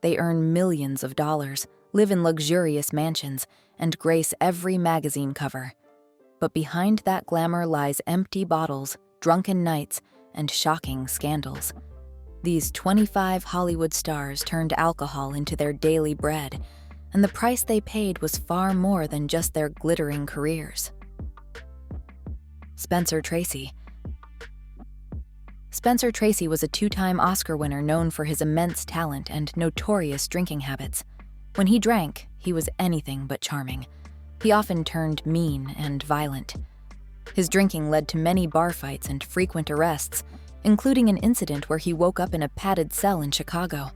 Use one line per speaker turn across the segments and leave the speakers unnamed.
They earn millions of dollars, live in luxurious mansions, and grace every magazine cover. But behind that glamour lies empty bottles, drunken nights, and shocking scandals. These 25 Hollywood stars turned alcohol into their daily bread, and the price they paid was far more than just their glittering careers. Spencer Tracy. Spencer Tracy was a two-time Oscar winner known for his immense talent and notorious drinking habits. When he drank, he was anything but charming. He often turned mean and violent. His drinking led to many bar fights and frequent arrests, including an incident where he woke up in a padded cell in Chicago.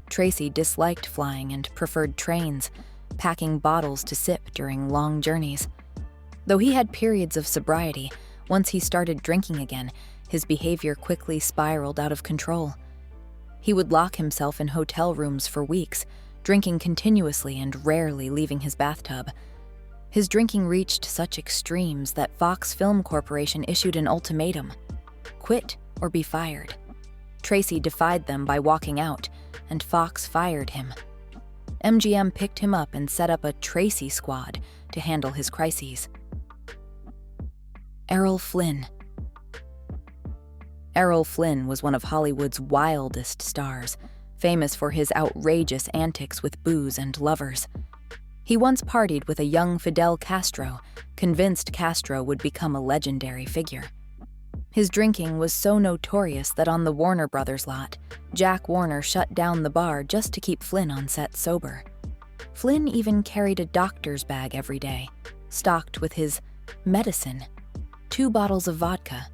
Tracy disliked flying and preferred trains, packing bottles to sip during long journeys. Though he had periods of sobriety, once he started drinking again, his behavior quickly spiraled out of control. He would lock himself in hotel rooms for weeks, drinking continuously and rarely leaving his bathtub. His drinking reached such extremes that Fox Film Corporation issued an ultimatum: quit or be fired. Tracy defied them by walking out, and Fox fired him. MGM picked him up and set up a Tracy squad to handle his crises. Errol Flynn. Errol Flynn was one of Hollywood's wildest stars, famous for his outrageous antics with booze and lovers. He once partied with a young Fidel Castro, convinced Castro would become a legendary figure. His drinking was so notorious that on the Warner Brothers lot, Jack Warner shut down the bar just to keep Flynn on set sober. Flynn even carried a doctor's bag every day, stocked with his medicine, 2 bottles of vodka.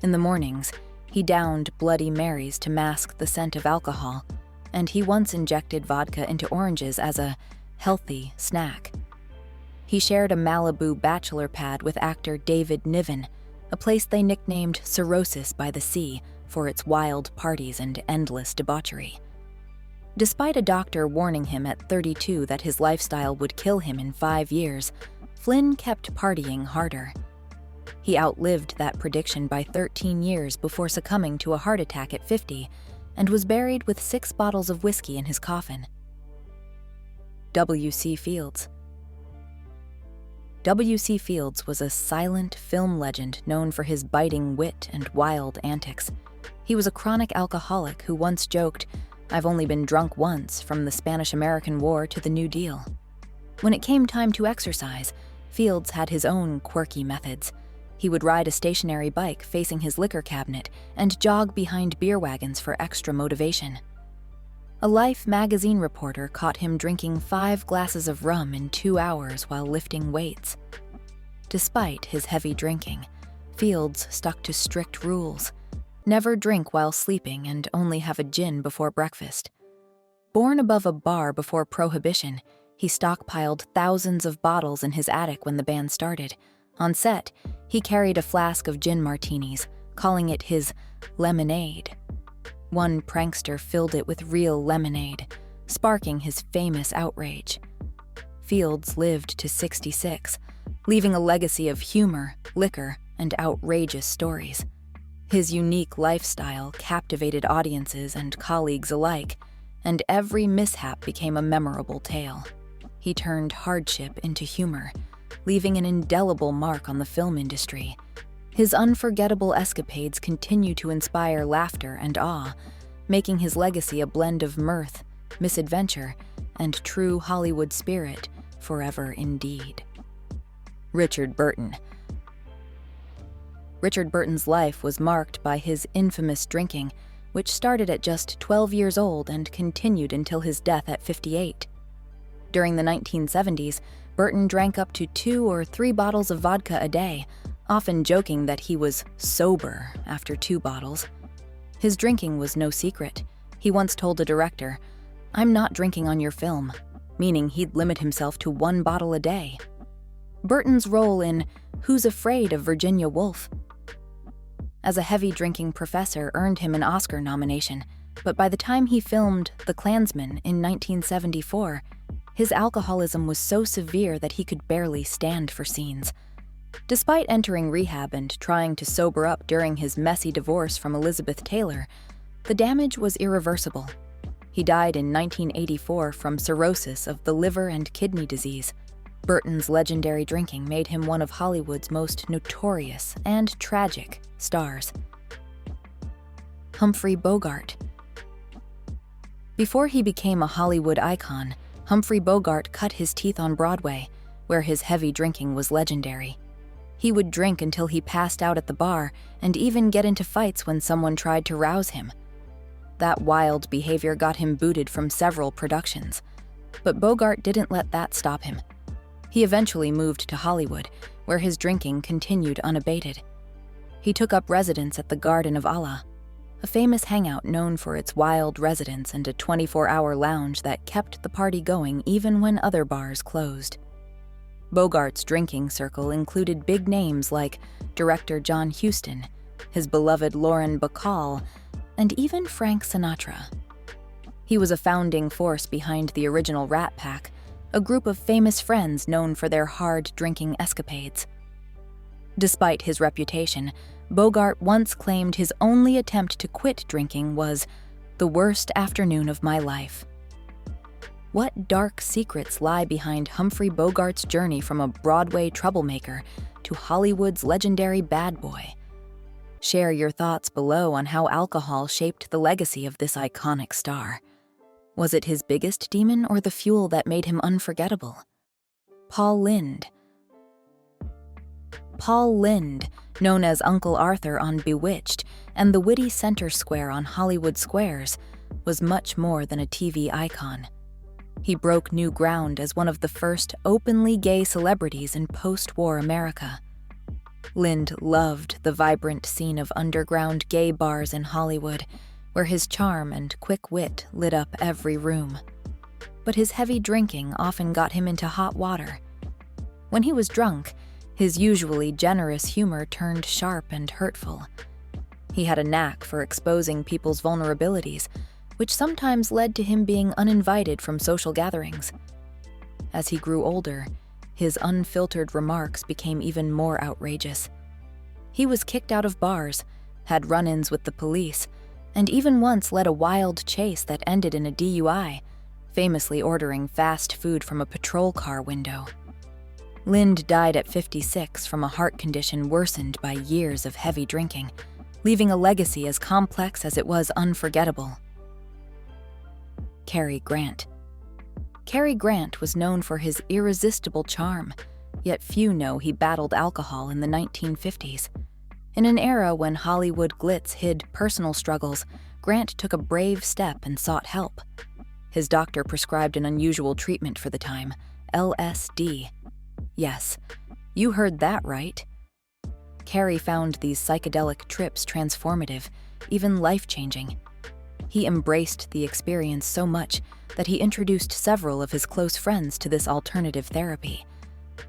In the mornings, he downed Bloody Marys to mask the scent of alcohol, and he once injected vodka into oranges as a healthy snack. He shared a Malibu bachelor pad with actor David Niven, a place they nicknamed Cirrhosis by the Sea for its wild parties and endless debauchery. Despite a doctor warning him at 32 that his lifestyle would kill him in 5 years, Flynn kept partying harder. He outlived that prediction by 13 years before succumbing to a heart attack at 50 and was buried with 6 bottles of whiskey in his coffin. W.C. Fields. W.C. Fields was a silent film legend known for his biting wit and wild antics. He was a chronic alcoholic who once joked, "I've only been drunk once, from the Spanish-American War to the New Deal." When it came time to exercise, Fields had his own quirky methods. He would ride a stationary bike facing his liquor cabinet and jog behind beer wagons for extra motivation. A Life magazine reporter caught him drinking 5 glasses of rum in 2 hours while lifting weights. Despite his heavy drinking, Fields stuck to strict rules: never drink while sleeping and only have a gin before breakfast. Born above a bar before Prohibition, he stockpiled thousands of bottles in his attic when the band started. On set, he carried a flask of gin martinis, calling it his lemonade. One prankster filled it with real lemonade, sparking his famous outrage. Fields lived to 66, leaving a legacy of humor, liquor, and outrageous stories. His unique lifestyle captivated audiences and colleagues alike, and every mishap became a memorable tale. He turned hardship into humor, leaving an indelible mark on the film industry. His unforgettable escapades continue to inspire laughter and awe, making his legacy a blend of mirth, misadventure, and true Hollywood spirit, forever indeed. Richard Burton. Richard Burton's life was marked by his infamous drinking, which started at just 12 years old and continued until his death at 58. During the 1970s, Burton drank up to 2 or 3 bottles of vodka a day, often joking that he was sober after 2 bottles. His drinking was no secret. He once told a director, "I'm not drinking on your film," meaning he'd limit himself to 1 bottle a day. Burton's role in Who's Afraid of Virginia Woolf? As a heavy-drinking professor earned him an Oscar nomination, but by the time he filmed The Klansman in 1974, his alcoholism was so severe that he could barely stand for scenes. Despite entering rehab and trying to sober up during his messy divorce from Elizabeth Taylor, the damage was irreversible. He He died in 1984 from cirrhosis of the liver and kidney disease. Burton's legendary drinking made him one of Hollywood's most notorious and tragic stars. Humphrey Bogart. Before he became a Hollywood icon, Humphrey Bogart cut his teeth on Broadway, where his heavy drinking was legendary. He would drink until he passed out at the bar and even get into fights when someone tried to rouse him. That wild behavior got him booted from several productions. But Bogart didn't let that stop him. He eventually moved to Hollywood, where his drinking continued unabated. He took up residence at the Garden of Allah, a famous hangout known for its wild residents and a 24-hour lounge that kept the party going even when other bars closed. Bogart's drinking circle included big names like director John Huston, his beloved Lauren Bacall, and even Frank Sinatra. He was a founding force behind the original Rat Pack, a group of famous friends known for their hard drinking escapades. Despite his reputation, Bogart once claimed his only attempt to quit drinking was the worst afternoon of my life. What dark secrets lie behind Humphrey Bogart's journey from a Broadway troublemaker to Hollywood's legendary bad boy? Share your thoughts below on how alcohol shaped the legacy of this iconic star. Was it his biggest demon or the fuel that made him unforgettable? Paul Lynde. Paul Lynde, known as Uncle Arthur on Bewitched and the witty Center Square on Hollywood Squares, was much more than a TV icon. He broke new ground as one of the first openly gay celebrities in post-war America. Lynde loved the vibrant scene of underground gay bars in Hollywood, where his charm and quick wit lit up every room. But his heavy drinking often got him into hot water. When he was drunk, his usually generous humor turned sharp and hurtful. He had a knack for exposing people's vulnerabilities, which sometimes led to him being uninvited from social gatherings. As he grew older, his unfiltered remarks became even more outrageous. He was kicked out of bars, had run-ins with the police, and even once led a wild chase that ended in a DUI, famously ordering fast food from a patrol car window. Lynde died at 56 from a heart condition worsened by years of heavy drinking, leaving a legacy as complex as it was unforgettable. Cary Grant. Cary Grant was known for his irresistible charm, yet few know he battled alcohol in the 1950s. In an era when Hollywood glitz hid personal struggles, Grant took a brave step and sought help. His doctor prescribed an unusual treatment for the time, LSD. Yes, you heard that right. Cary found these psychedelic trips transformative, even life-changing. He embraced the experience so much that he introduced several of his close friends to this alternative therapy.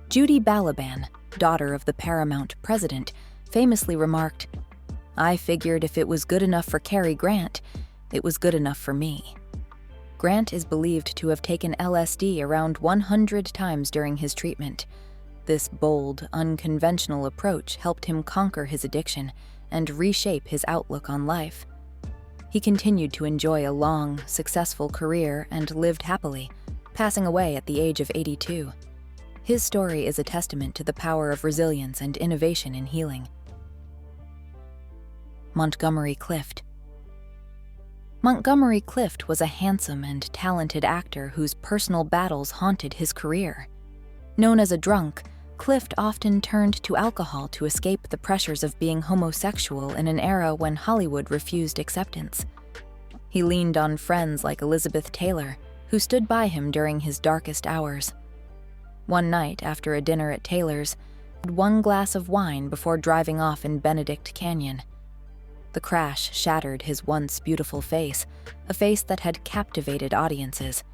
Judy Balaban, daughter of the Paramount president, famously remarked, "I figured if it was good enough for Cary Grant, it was good enough for me." Grant is believed to have taken LSD around 100 times during his treatment. This bold, unconventional approach helped him conquer his addiction and reshape his outlook on life. He continued to enjoy a long, successful career and lived happily, passing away at the age of 82. His story is a testament to the power of resilience and innovation in healing. Montgomery Clift. Montgomery Clift was a handsome and talented actor whose personal battles haunted his career. Known as a drunk, Clift often turned to alcohol to escape the pressures of being homosexual in an era when Hollywood refused acceptance. He leaned on friends like Elizabeth Taylor, who stood by him during his darkest hours. One night, after a dinner at Taylor's, he had one glass of wine before driving off in Benedict Canyon. The crash shattered his once beautiful face, a face that had captivated audiences.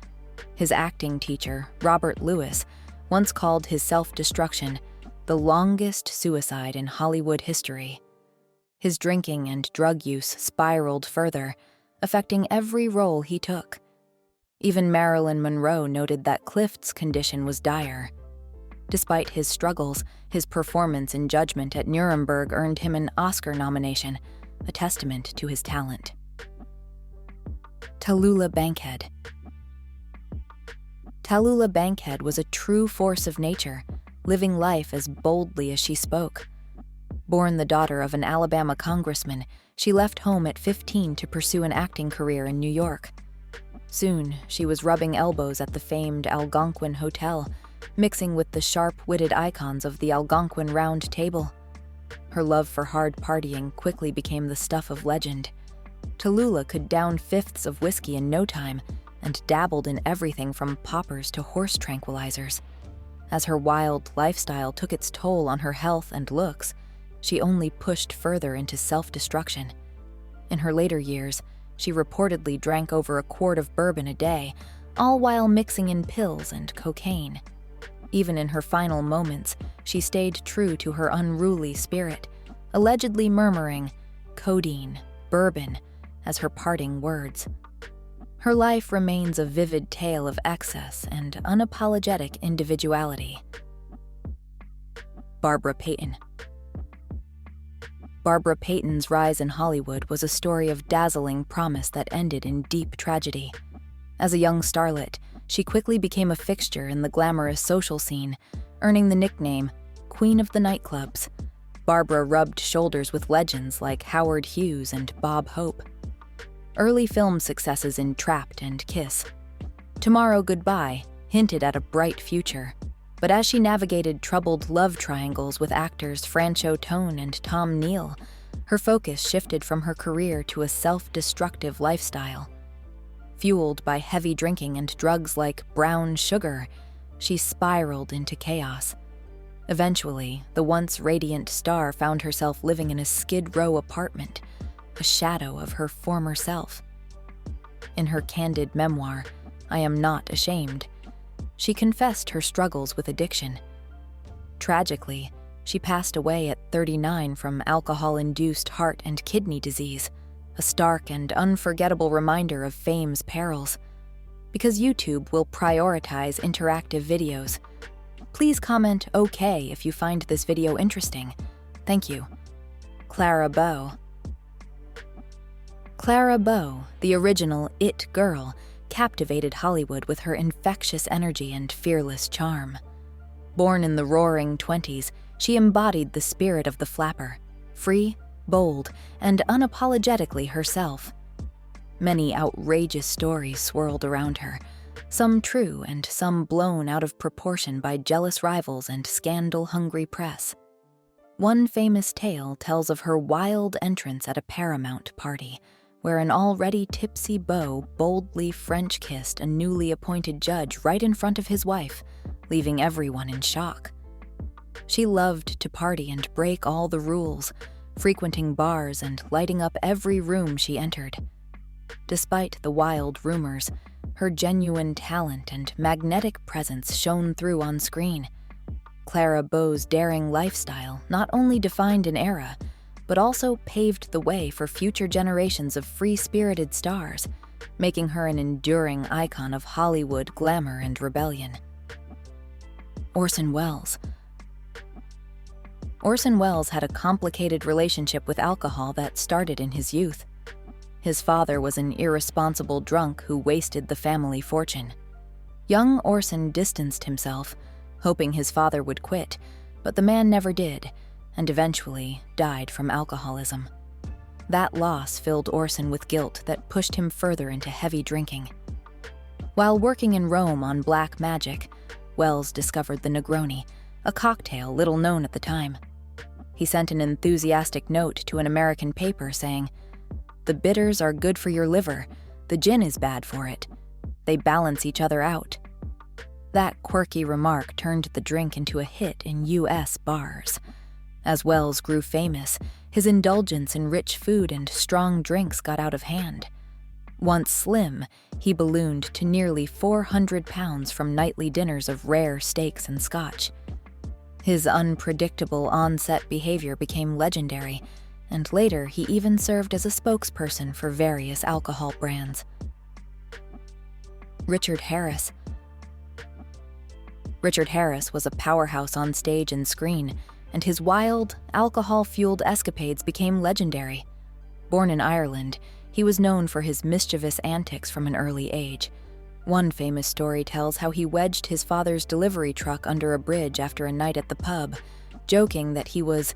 His acting teacher, Robert Lewis, once called his self-destruction the longest suicide in Hollywood history. His drinking and drug use spiraled further, affecting every role he took. Even Marilyn Monroe noted that Clift's condition was dire. Despite his struggles, his performance in Judgment at Nuremberg earned him an Oscar nomination, a testament to his talent. Tallulah Bankhead. Tallulah Bankhead was a true force of nature, living life as boldly as she spoke. Born the daughter of an Alabama congressman, she left home at 15 to pursue an acting career in New York. Soon, she was rubbing elbows at the famed Algonquin Hotel, mixing with the sharp-witted icons of the Algonquin Round Table. Her love for hard partying quickly became the stuff of legend. Tallulah could down fifths of whiskey in no time and dabbled in everything from poppers to horse tranquilizers. As her wild lifestyle took its toll on her health and looks, she only pushed further into self-destruction. In her later years, she reportedly drank over a quart of bourbon a day, all while mixing in pills and cocaine. Even in her final moments, she stayed true to her unruly spirit, allegedly murmuring, "codeine, bourbon," as her parting words. Her life remains a vivid tale of excess and unapologetic individuality. Barbara Payton. Barbara Payton's rise in Hollywood was a story of dazzling promise that ended in deep tragedy. As a young starlet, she quickly became a fixture in the glamorous social scene, earning the nickname Queen of the Nightclubs. Barbara rubbed shoulders with legends like Howard Hughes and Bob Hope. Early film successes in Trapped and Kiss, Tomorrow Goodbye hinted at a bright future. But as she navigated troubled love triangles with actors Francho Tone and Tom Neal, her focus shifted from her career to a self-destructive lifestyle. Fueled by heavy drinking and drugs like brown sugar, she spiraled into chaos. Eventually, the once radiant star found herself living in a Skid Row apartment, a shadow of her former self. In her candid memoir, I Am Not Ashamed, she confessed her struggles with addiction. Tragically, she passed away at 39 from alcohol-induced heart and kidney disease, a stark and unforgettable reminder of fame's perils. Because YouTube will prioritize interactive videos, please comment OK if you find this video interesting. Thank you. Clara Bow. Clara Bow, the original It Girl, captivated Hollywood with her infectious energy and fearless charm. Born in the roaring 20s, she embodied the spirit of the flapper, free, bold, and unapologetically herself. Many outrageous stories swirled around her, some true and some blown out of proportion by jealous rivals and scandal-hungry press. One famous tale tells of her wild entrance at a Paramount party, where an already tipsy beau boldly French-kissed a newly appointed judge right in front of his wife, leaving everyone in shock. She loved to party and break all the rules, frequenting bars and lighting up every room she entered. Despite the wild rumors, her genuine talent and magnetic presence shone through on screen. Clara Bow's daring lifestyle not only defined an era, but also paved the way for future generations of free-spirited stars, making her an enduring icon of Hollywood glamour and rebellion. Orson Welles. Orson Welles had a complicated relationship with alcohol that started in his youth. His father was an irresponsible drunk who wasted the family fortune. Young Orson distanced himself, hoping his father would quit, but the man never did, and eventually died from alcoholism. That loss filled Orson with guilt that pushed him further into heavy drinking. While working in Rome on black magic, Welles discovered the Negroni, a cocktail little known at the time. He sent an enthusiastic note to an American paper saying, "The bitters are good for your liver, the gin is bad for it. They balance each other out." That quirky remark turned the drink into a hit in U.S. bars. As Welles grew famous, his indulgence in rich food and strong drinks got out of hand. Once slim, he ballooned to nearly 400 pounds from nightly dinners of rare steaks and scotch. His unpredictable on-set behavior became legendary, and later he even served as a spokesperson for various alcohol brands. Richard Harris. Richard Harris was a powerhouse on stage and screen, and his wild, alcohol-fueled escapades became legendary. Born in Ireland, He was known for his mischievous antics from an early age. One famous story tells how he wedged his father's delivery truck under a bridge after a night at the pub, joking that he was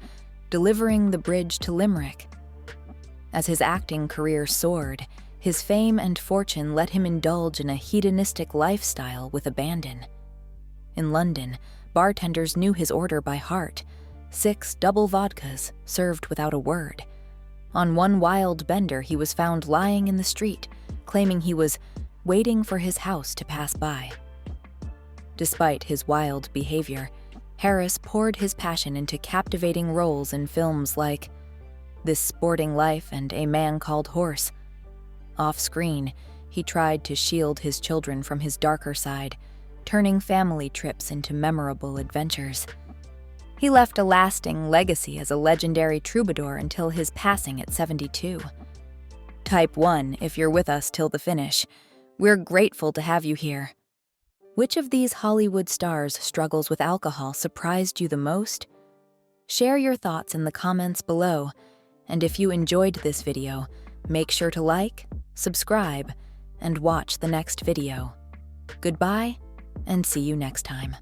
delivering the bridge to Limerick. As his acting career soared, his fame and fortune let him indulge in a hedonistic lifestyle with abandon. In London, bartenders knew his order by heart: 6 double vodkas, served without a word. On one wild bender, he was found lying in the street, claiming he was waiting for his house to pass by. Despite his wild behavior, Harris poured his passion into captivating roles in films like This Sporting Life and A Man Called Horse. Off-screen, he tried to shield his children from his darker side, turning family trips into memorable adventures. He left a lasting legacy as a legendary troubadour until his passing at 72. Type 1 if you're with us till the finish. We're grateful to have you here. Which of these Hollywood stars' struggles with alcohol surprised you the most? Share your thoughts in the comments below, and if you enjoyed this video, make sure to like, subscribe, and watch the next video. Goodbye, and see you next time.